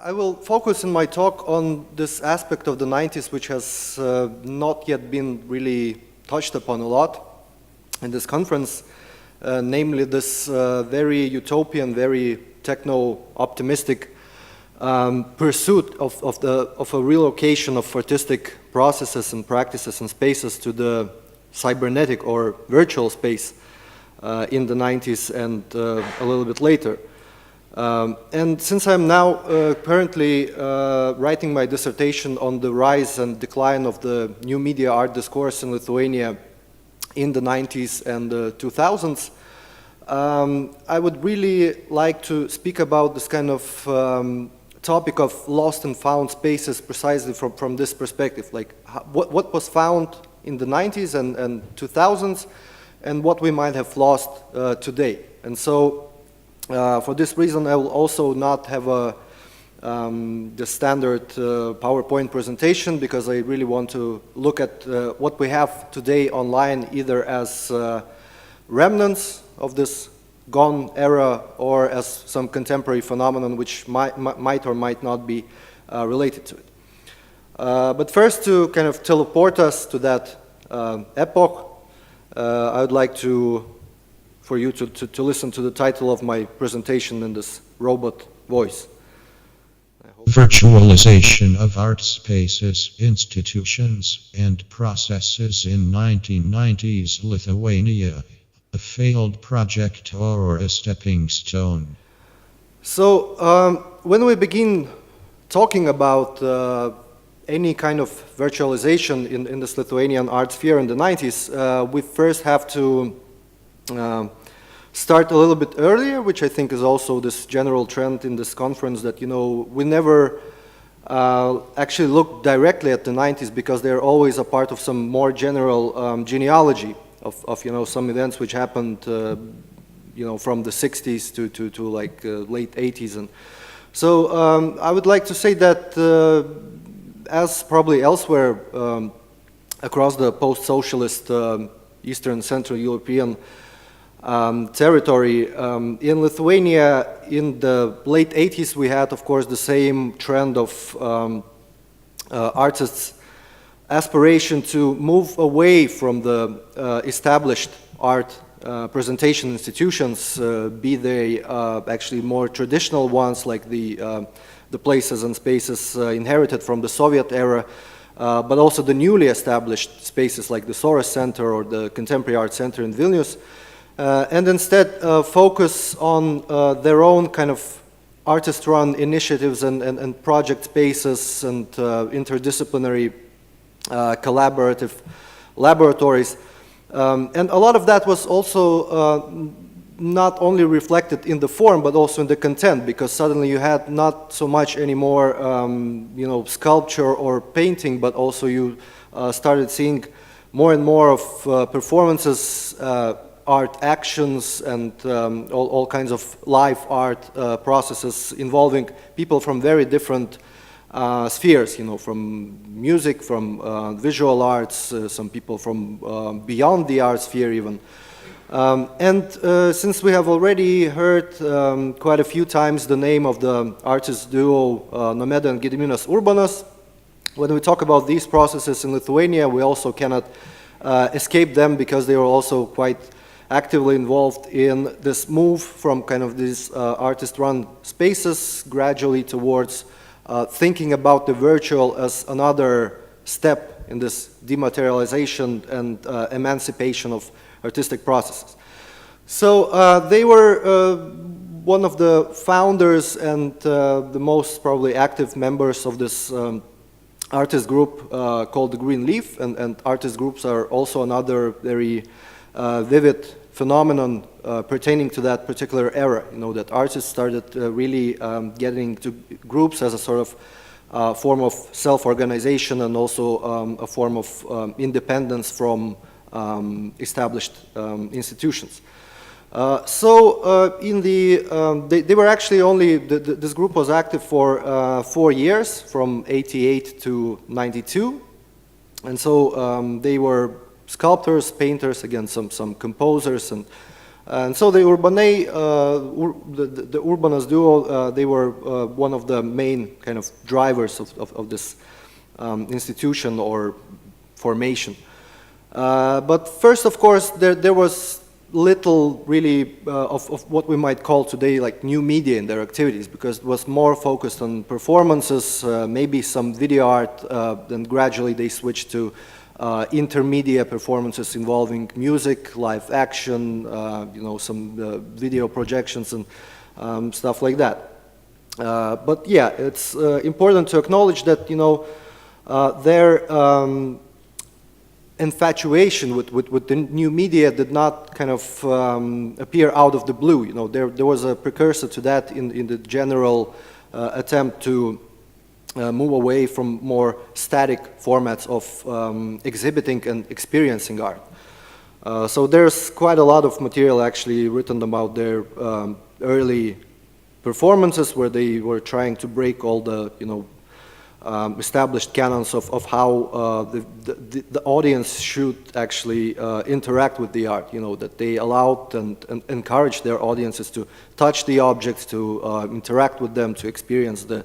I will focus in my talk on this aspect of the 90s which has not yet been really touched upon a lot in this conference, namely this very utopian, very techno-optimistic pursuit of a relocation of artistic processes and practices and spaces to the cybernetic or virtual space in the 90s and a little bit later. And since I'm now currently writing my dissertation on the rise and decline of the new media art discourse in Lithuania in the 90s and the 2000s, I would really like to speak about this kind of topic of lost and found spaces precisely from this perspective, like what was found in the 90s and 2000s and what we might have lost today. And so for this reason, I will also not have the standard PowerPoint presentation, because I really want to look at what we have today online, either as remnants of this gone era or as some contemporary phenomenon which might or might not be related to it. But first, to kind of teleport us to that epoch, I would like for you to listen to the title of my presentation in this robot voice. Virtualization of art spaces, institutions, and processes in 1990s Lithuania. A failed project or a stepping stone? So, when we begin talking about any kind of virtualization in this Lithuanian art sphere in the 90s, we first have to start a little bit earlier, which I think is also this general trend in this conference, that, you know, we never actually look directly at the 90s because they're always a part of some more general genealogy of you know, some events which happened you know, from the 60s to like late 80s. And so I would like to say that as probably elsewhere across the post-socialist Eastern Central European territory, in Lithuania in the late 80s we had, of course, the same trend of artists' aspiration to move away from the established art presentation institutions, be they actually more traditional ones like the places and spaces inherited from the Soviet era, but also the newly established spaces like the Soros Center or the Contemporary Art Center in Vilnius, and instead focus on their own kind of artist-run initiatives and project spaces and interdisciplinary collaborative laboratories. And a lot of that was also not only reflected in the form but also in the content, because suddenly you had not so much anymore you know, sculpture or painting, but also you started seeing more and more of performances, art actions, and all kinds of live art processes involving people from very different spheres, you know, from music, from visual arts, some people from beyond the art sphere even. And since we have already heard quite a few times the name of the artist duo Nomeda and Gediminas Urbanas, when we talk about these processes in Lithuania, we also cannot escape them, because they are also quite actively involved in this move from kind of these artist-run spaces gradually towards thinking about the virtual as another step in this dematerialization and emancipation of artistic processes. So they were one of the founders and the most probably active members of this artist group called the Green Leaf, and artist groups are also another very vivid phenomenon pertaining to that particular era. You know, that artists started really getting to groups as a sort of form of self-organization and also a form of independence from established institutions. In the, they were actually only, this group was active for 4 years, from 88 to 92. And so they were sculptors, painters, again, some composers, and And so the Urbane, the Urbanas duo, they were one of the main kind of drivers of this institution or formation. But first, of course, there was little really of what we might call today like new media in their activities, because it was more focused on performances, maybe some video art, then gradually they switched to intermedia performances involving music, live action, you know, some video projections and stuff like that. But yeah, it's important to acknowledge that, you know, their infatuation with the new media did not kind of appear out of the blue. You know, there was a precursor to that in the general attempt to move away from more static formats of exhibiting and experiencing art. So there's quite a lot of material actually written about their early performances, where they were trying to break all the, you know, established canons of how the audience should actually interact with the art. You know, that they allowed and encouraged their audiences to touch the objects, to interact with them, to experience the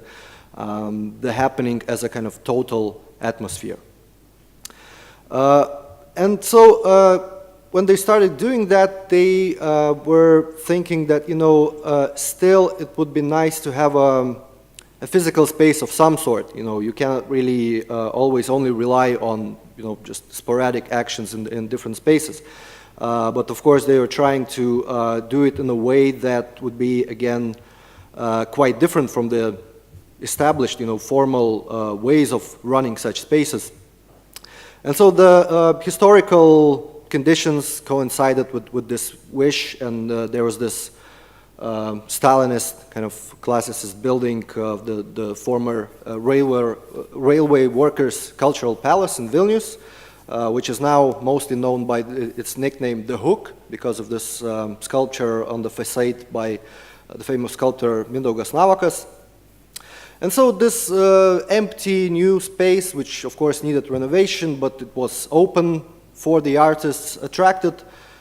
happening as a kind of total atmosphere. And so when they started doing that, they were thinking that, you know, still it would be nice to have a physical space of some sort. You know, you cannot really always only rely on, you know, just sporadic actions in different spaces. But of course they were trying to do it in a way that would be, again, quite different from the established, you know, formal ways of running such spaces. And so the historical conditions coincided with this wish, and there was this Stalinist kind of classicist building of the former railway workers' cultural palace in Vilnius, which is now mostly known by its nickname The Hook, because of this sculpture on the facade by the famous sculptor Mindaugas Navakas. And so this empty new space, which of course needed renovation, but it was open for the artists, attracted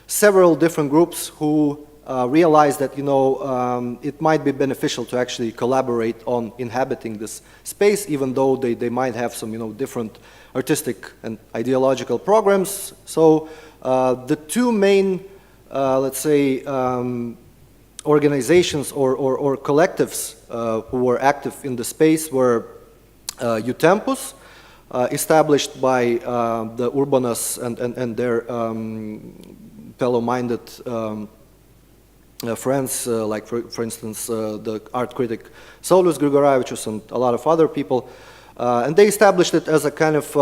several different groups who realized that, you know, it might be beneficial to actually collaborate on inhabiting this space, even though they might have some, you know, different artistic and ideological programs. So the two main, let's say, organizations or collectives who were active in the space were Utempus, established by the Urbanas and their fellow-minded friends, like for instance the art critic Saulius Grigoravičius and a lot of other people, and they established it as a kind of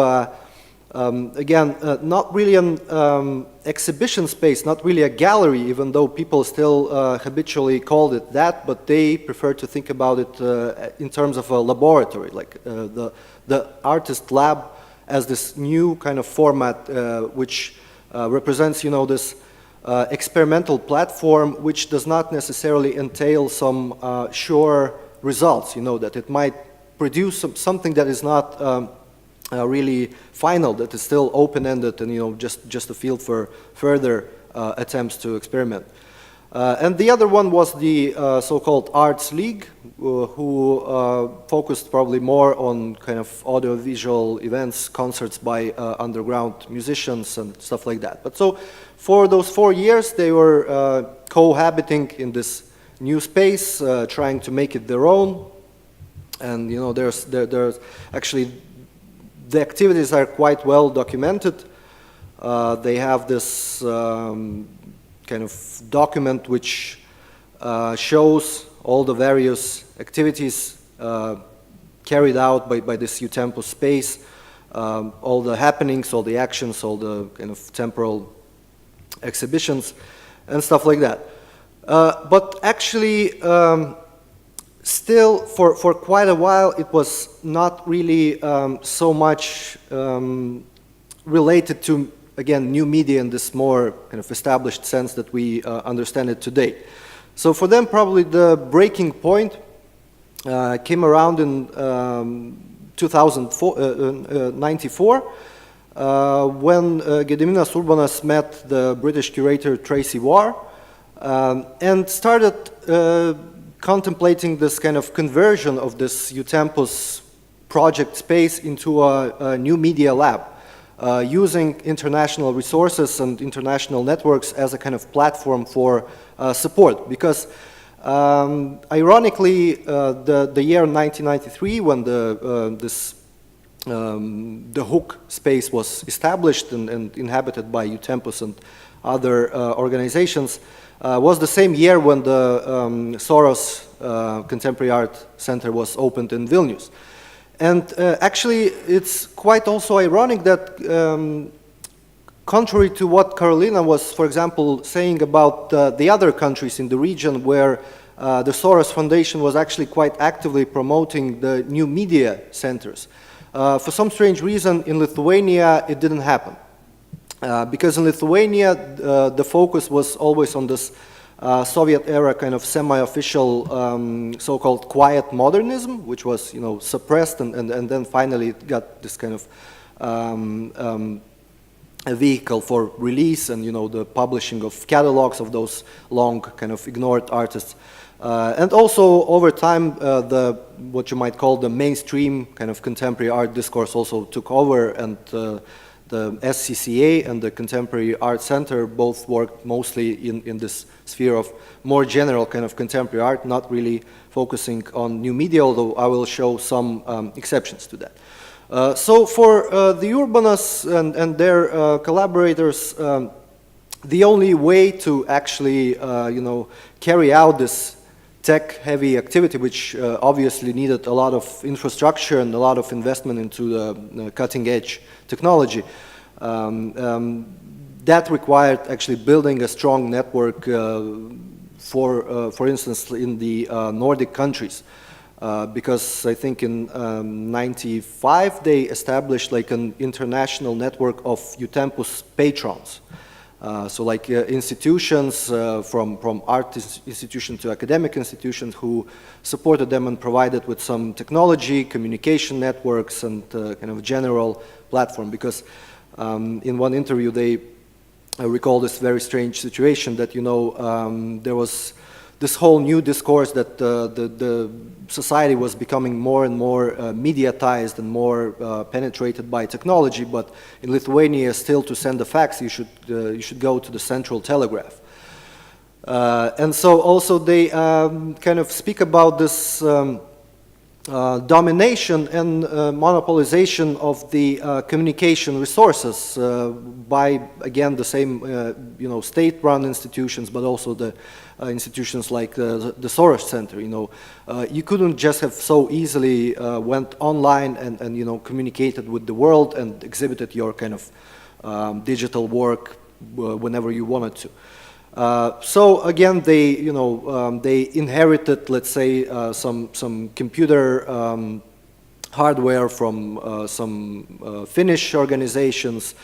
again, not really an exhibition space, not really a gallery, even though people still habitually called it that, but they prefer to think about it in terms of a laboratory, like the artist lab as this new kind of format which represents, you know, this experimental platform, which does not necessarily entail some sure results, you know, that it might produce something that is not really final, that is still open-ended and, you know, just a field for further attempts to experiment. And the other one was the so-called Arts League, who focused probably more on kind of audiovisual events, concerts by underground musicians and stuff like that. But so for those 4 years, they were cohabiting in this new space, trying to make it their own. And, you know, there's actually, the activities are quite well documented. They have this kind of document which shows all the various activities carried out by this Utempus space, all the happenings, all the actions, all the kind of temporal exhibitions and stuff like that. But actually, still, for quite a while, it was not really so much related to, again, new media in this more kind of established sense that we understand it today. So for them, probably the breaking point came around in 1994, when Gediminas Urbanas met the British curator Tracy Warr, and started contemplating this kind of conversion of this Utempus project space into a new media lab, using international resources and international networks as a kind of platform for support. Because ironically, the year 1993, when the Hook space was established and inhabited by Utempus and other organizations, was the same year when the Soros Contemporary Art Center was opened in Vilnius. And actually, it's quite also ironic that, contrary to what Carolina was, for example, saying about the other countries in the region where the Soros Foundation was actually quite actively promoting the new media centers, for some strange reason, in Lithuania, it didn't happen. Because in Lithuania, the focus was always on this Soviet-era kind of semi-official so-called quiet modernism, which was, you know, suppressed, and then finally it got this kind of a vehicle for release and, you know, the publishing of catalogs of those long kind of ignored artists. And also, over time, what you might call the mainstream kind of contemporary art discourse also took over, and the SCCA and the Contemporary Art Center both worked mostly in this sphere of more general kind of contemporary art, not really focusing on new media, although I will show some exceptions to that. So for the Urbanists and their collaborators, the only way to actually, you know, carry out this tech-heavy activity, which obviously needed a lot of infrastructure and a lot of investment into the cutting-edge technology, that required actually building a strong network for instance, in the Nordic countries. Because I think in '95 they established like an international network of Utempus patrons. So like institutions from art institutions to academic institutions who supported them and provided with some technology, communication networks, and kind of general platform. Because in one interview they recall this very strange situation that, you know, there was this whole new discourse that the society was becoming more and more mediatized and more penetrated by technology, but in Lithuania, still to send a fax, you should go to the Central Telegraph. And so also they kind of speak about this domination and monopolization of the communication resources by, again, the same, you know, state-run institutions, but also the institutions like the Soros Center. You know, you couldn't just have so easily went online and you know, communicated with the world and exhibited your kind of digital work whenever you wanted to. So again, they, you know, they inherited, let's say, some computer hardware from some Finnish organizations.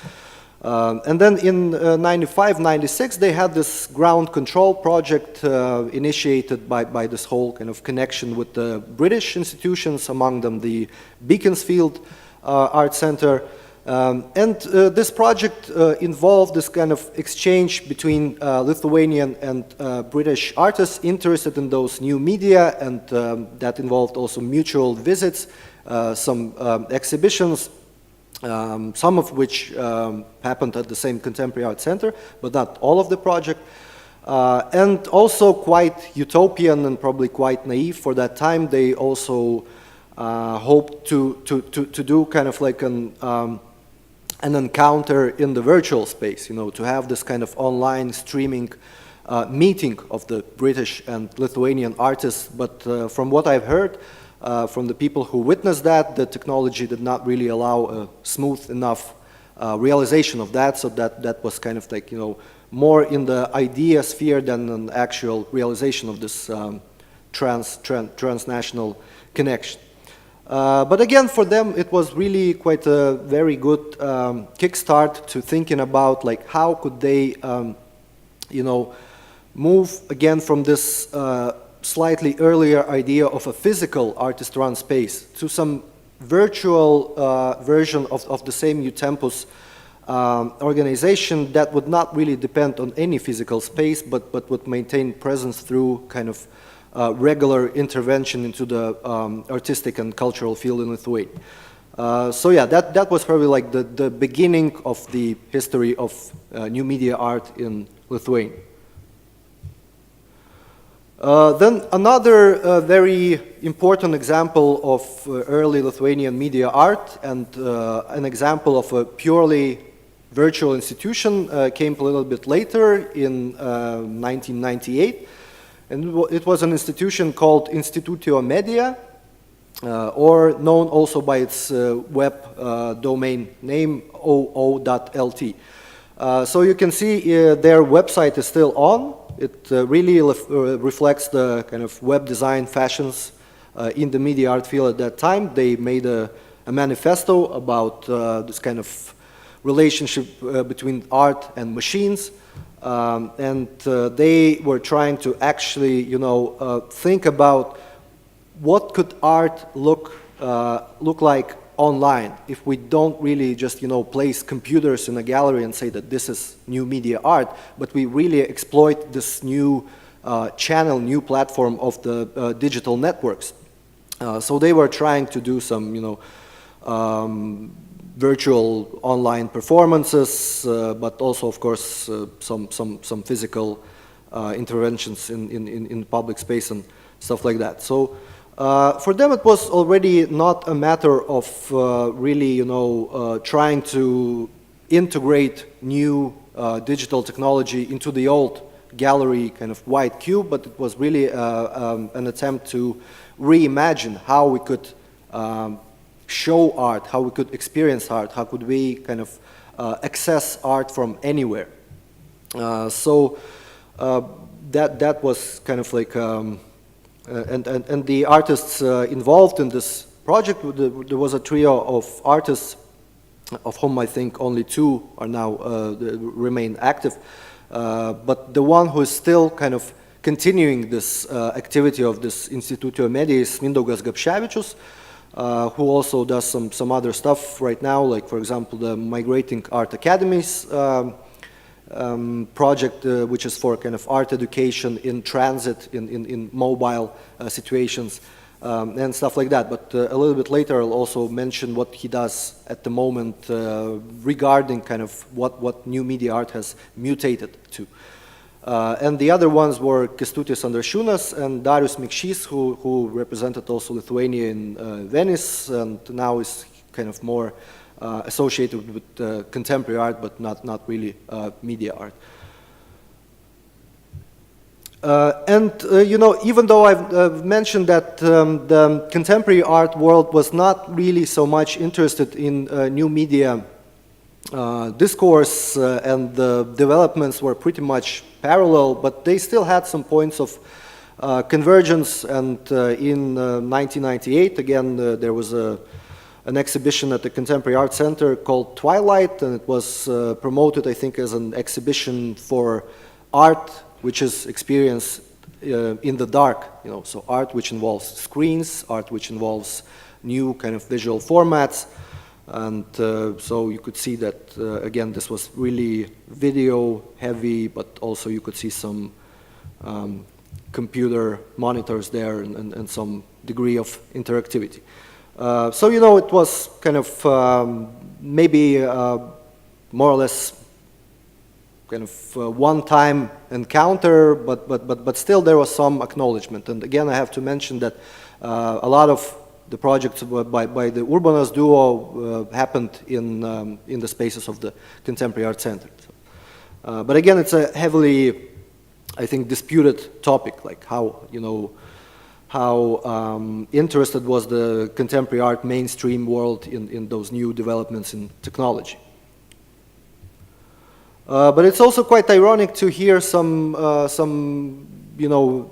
And then in '95, '96, they had this ground control project initiated by this whole kind of connection with the British institutions, among them the Beaconsfield Art Center. And this project involved this kind of exchange between Lithuanian and British artists interested in those new media, and that involved also mutual visits, some exhibitions, some of which happened at the same Contemporary Art Center, but not all of the project. And also quite utopian and probably quite naive for that time, they also hoped to do kind of like an encounter in the virtual space, you know, to have this kind of online streaming meeting of the British and Lithuanian artists. But from what I've heard from the people who witnessed that, the technology did not really allow a smooth enough realization of that, so that was kind of like, you know, more in the idea sphere than an actual realization of this transnational connection. But again, for them, it was really quite a very good kickstart to thinking about, like, how could they, you know, move again from this slightly earlier idea of a physical artist-run space to some virtual version of the same Utempus organization that would not really depend on any physical space, but would maintain presence through kind of regular intervention into the artistic and cultural field in Lithuania. So yeah, that was probably like the beginning of the history of new media art in Lithuania. Then another very important example of early Lithuanian media art and an example of a purely virtual institution came a little bit later in 1998. And it was an institution called Institutio Media, or known also by its web domain name oo.lt. So you can see their website is still on. It really reflects the kind of web design fashions in the media art field at that time. They made a manifesto about this kind of relationship between art and machines. And they were trying to actually, think about what could art look like online if we don't really just, place computers in a gallery and say that this is new media art, but we really exploit this new channel, new platform of the digital networks. So they were trying to do some, virtual online performances, but also, of course, some physical interventions in public space and stuff like that. So for them, it was already not a matter of really, trying to integrate new digital technology into the old gallery kind of white cube, but it was really an attempt to reimagine how we could show art, how we could experience art, how could we kind of access art from anywhere. So that was kind of like, and the artists involved in this project, there was a trio of artists, of whom I think only two are now remain active, but the one who is still kind of continuing this activity of this Institutio Media is Mindaugas Gapševičius, who also does some other stuff right now, like for example the Migrating Art Academies project, which is for kind of art education in transit, in mobile situations, and stuff like that. But a little bit later I'll also mention what he does at the moment regarding kind of what new media art has mutated to. And the other ones were Kęstutis Andrašiūnas and Darius Mikšys, who represented also Lithuania in Venice, and now is kind of more associated with contemporary art, but not really media art. Even though I've mentioned that the contemporary art world was not really so much interested in new media discourse, and the developments were pretty much parallel, but they still had some points of convergence. And in 1998, again, there was an exhibition at the Contemporary Art Center called Twilight, and it was promoted, I think, as an exhibition for art which is experienced in the dark, so art which involves screens, art which involves new kind of visual formats. And so you could see that, again, this was really video heavy, but also you could see some computer monitors there and some degree of interactivity. So, it was kind of maybe more or less kind of one-time encounter, but still there was some acknowledgement. And again, I have to mention that a lot of the projects by the Urbanas duo happened in the spaces of the Contemporary Art Center. So, but again, it's a heavily, I think, disputed topic, like how interested was the contemporary art mainstream world in those new developments in technology. But it's also quite ironic to hear some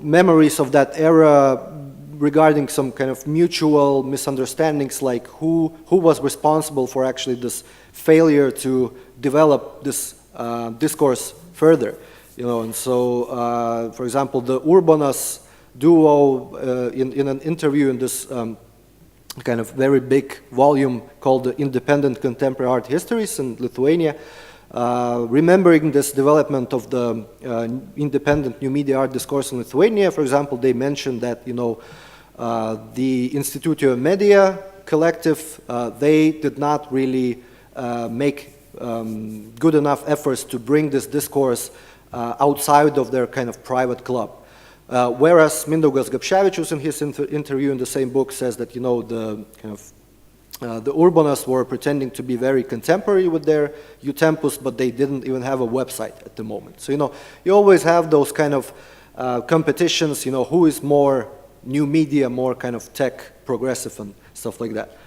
memories of that era regarding some kind of mutual misunderstandings, like who was responsible for actually this failure to develop this discourse further, and so for example the Urbanas duo in an interview in this kind of very big volume called the Independent Contemporary Art Histories in Lithuania. Remembering this development of the independent new media art discourse in Lithuania, for example, they mentioned that, you know, the Institutio Media collective, they did not really make good enough efforts to bring this discourse outside of their kind of private club. Whereas Mindaugas Gapševičius in his interview in the same book says that, you know, the kind of the urbanists were pretending to be very contemporary with their utempus, but they didn't even have a website at the moment. So, you know, you always have those kind of competitions, you know, who is more new media, more kind of tech, progressive and stuff like that.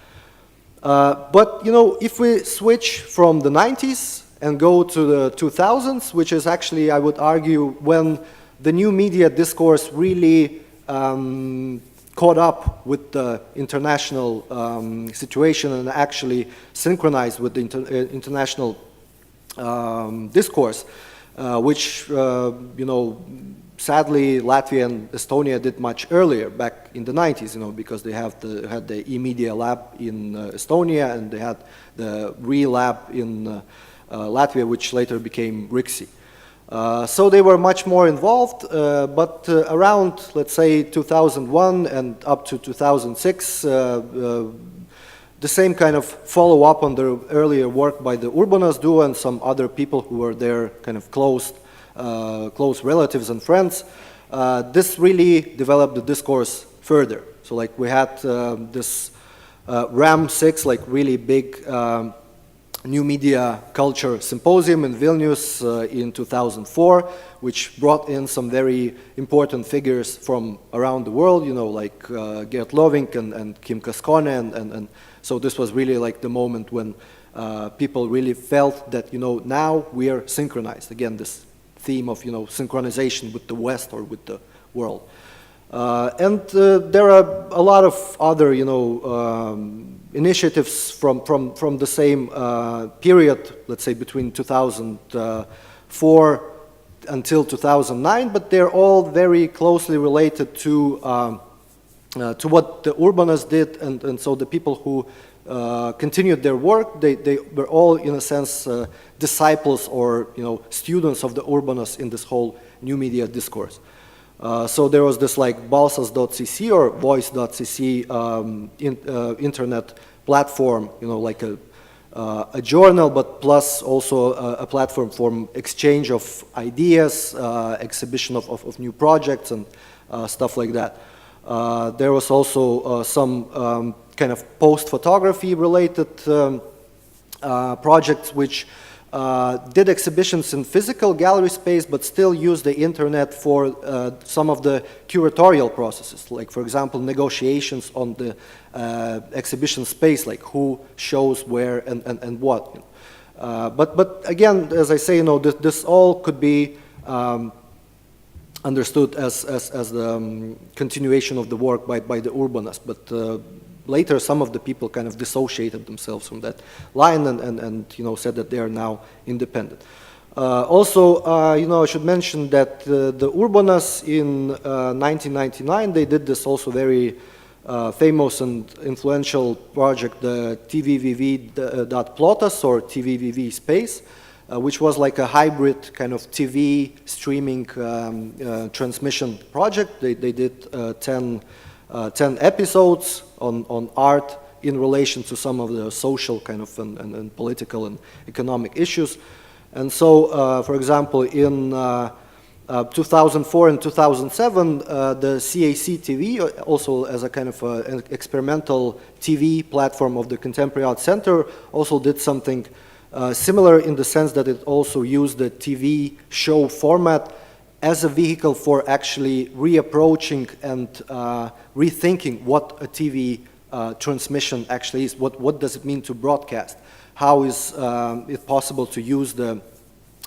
But, you know, if we switch from the 90s and go to the 2000s, which is actually, I would argue, when the new media discourse really caught up with the international situation and actually synchronized with the international discourse, which, you know, sadly Latvia and Estonia did much earlier, back in the 90s, you know, because they had the e-media lab in Estonia, and they had the RE-lab in Latvia, which later became RIXI. So they were much more involved, but around, let's say, 2001 and up to 2006, the same kind of follow-up on the earlier work by the Urbanas duo and some other people who were their kind of close relatives and friends, this really developed the discourse further. So like we had this RAM6, like really big new media culture symposium in Vilnius in 2004, which brought in some very important figures from around the world, you know, like Gert Lovink and Kim Kaskone, and so this was really like the moment when people really felt that, you know, now we are synchronized. Again, this theme of, you know, synchronization with the West or with the world. And there are a lot of other, you know, initiatives from the same period, let's say between 2004 until 2009, but they're all very closely related to what the Urbanas did, and so the people who continued their work, they were all, in a sense, disciples or, you know, students of the Urbanas in this whole new media discourse. So there was this like balsas.cc or voice.cc internet platform, you know, like a journal, but plus also a platform for exchange of ideas, exhibition of new projects and stuff like that. There was also some kind of post-photography related projects which did exhibitions in physical gallery space, but still use the internet for some of the curatorial processes, like, for example, negotiations on the exhibition space, like who shows where and what. But again, as I say, you know, this all could be understood as the continuation of the work by the Urbanas, but later some of the people kind of dissociated themselves from that line and you know, said that they are now independent. Also, you know, I should mention that the Urbanas in 1999, they did this also very famous and influential project, the tvvv.plotas or tvvv space, which was like a hybrid kind of TV streaming transmission project. They did 10 episodes on art in relation to some of the social kind of and political and economic issues. And so, for example, in 2004 and 2007, the CAC TV, also as a kind of an experimental TV platform of the Contemporary Art Center, also did something similar in the sense that it also used the TV show format as a vehicle for actually reapproaching and rethinking what a TV transmission actually is. What does it mean to broadcast? How is it possible to use the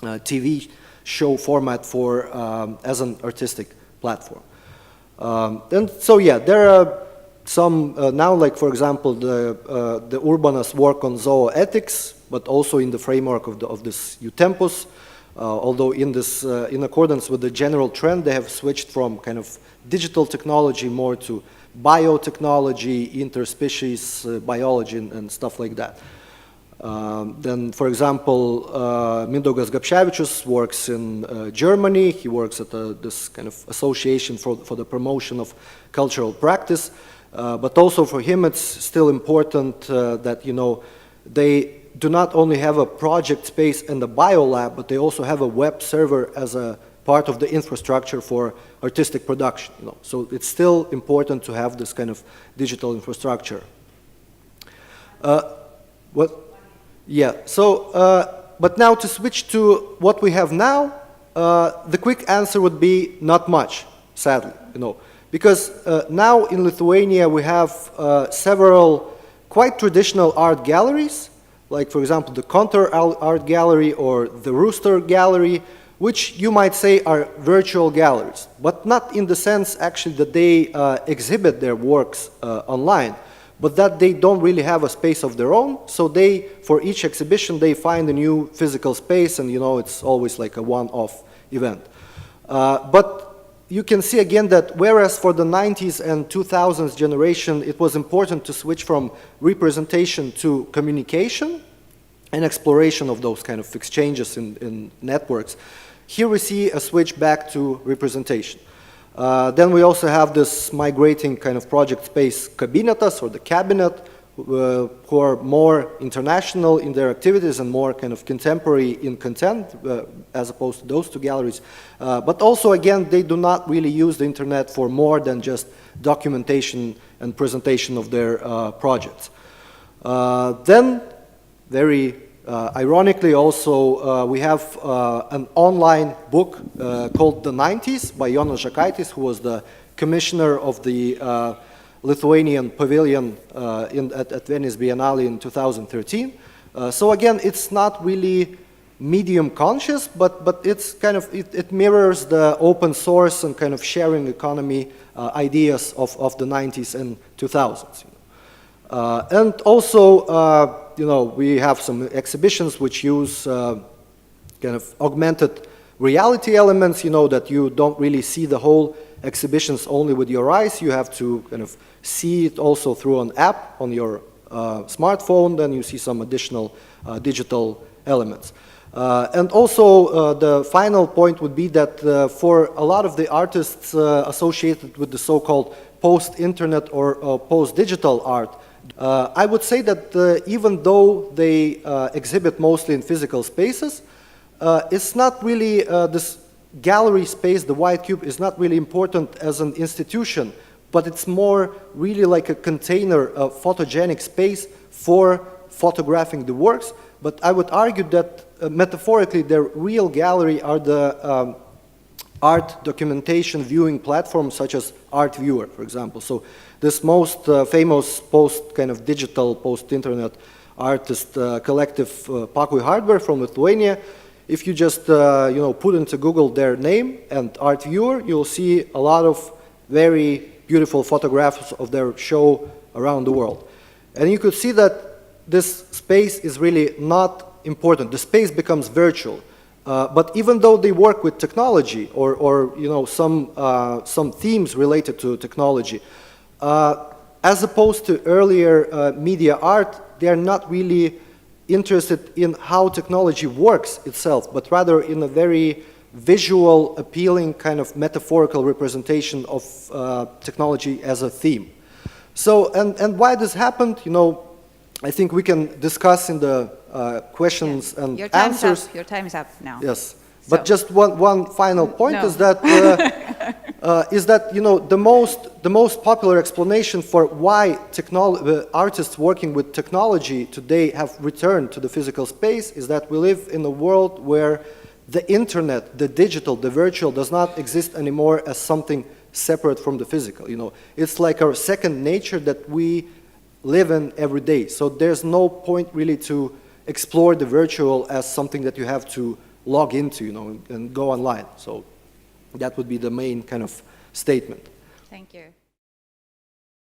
TV show format for as an artistic platform? And so, yeah, there are some now, like for example, the Urbanas work on zooethics, but also in the framework of this Utempus. Although in accordance with the general trend, they have switched from kind of digital technology more to biotechnology, interspecies biology, and stuff like that. Then, for example, Mindaugas Gapševičius works in Germany. He works at this kind of association for the promotion of cultural practice. But also for him, it's still important that, you know, they do not only have a project space and a biolab, but they also have a web server as a part of the infrastructure for artistic production. You know. So it's still important to have this kind of digital infrastructure. Yeah, so, but now to switch to what we have now, the quick answer would be not much, sadly, you know. Because now in Lithuania we have several quite traditional art galleries, like for example the Contour Art Gallery or the Rooster Gallery, which you might say are virtual galleries, but not in the sense actually that they exhibit their works online, but that they don't really have a space of their own. So they, for each exhibition, they find a new physical space, and you know, it's always like a one-off event. But you can see again that whereas for the 90s and 2000s generation, it was important to switch from representation to communication and exploration of those kind of exchanges in networks, here we see a switch back to representation. Then we also have this migrating kind of project space kabinetas, or the cabinet, who are more international in their activities and more kind of contemporary in content, as opposed to those two galleries. But also, again, they do not really use the internet for more than just documentation and presentation of their projects. Then, very ironically also, we have an online book called The 90s by Jonas Žakaitis, who was the commissioner of the Lithuanian pavilion at Venice Biennale in 2013. So again, it's not really medium conscious, but it's kind of, it mirrors the open source and kind of sharing economy ideas of the 90s and 2000s. And also, you know, we have some exhibitions which use kind of augmented reality elements, you know, that you don't really see the whole exhibitions only with your eyes. You have to kind of see it also through an app on your smartphone. Then you see some additional digital elements. And also the final point would be that for a lot of the artists associated with the so-called post-internet or post-digital art, I would say that even though they exhibit mostly in physical spaces, it's not really, this gallery space, the White Cube, is not really important as an institution, but it's more really like a container, a photogenic space for photographing the works. But I would argue that metaphorically, their real gallery are the art documentation viewing platforms such as Art Viewer, for example. So this most famous kind of digital post-internet artist collective Pakui Hardware from Lithuania, if you just you know, put into Google their name and Art Viewer, you'll see a lot of very beautiful photographs of their show around the world. And you could see that this space is really not important. The space becomes virtual. But even though they work with technology or you know, some themes related to technology, as opposed to earlier media art, they are not really interested in how technology works itself, but rather in a very visual, appealing kind of metaphorical representation of technology as a theme. So, and why this happened, you know, I think we can discuss in the questions and answers. Your time is up now. Yes, so. But just one final point is that you know, the most popular explanation for why artists working with technology today have returned to the physical space is that we live in a world where the internet, the digital, the virtual does not exist anymore as something separate from the physical. You know, it's like our second nature that we live in every day. So there's no point really to explore the virtual as something that you have to log into, you know, and go online. So that would be the main kind of statement. Thank you.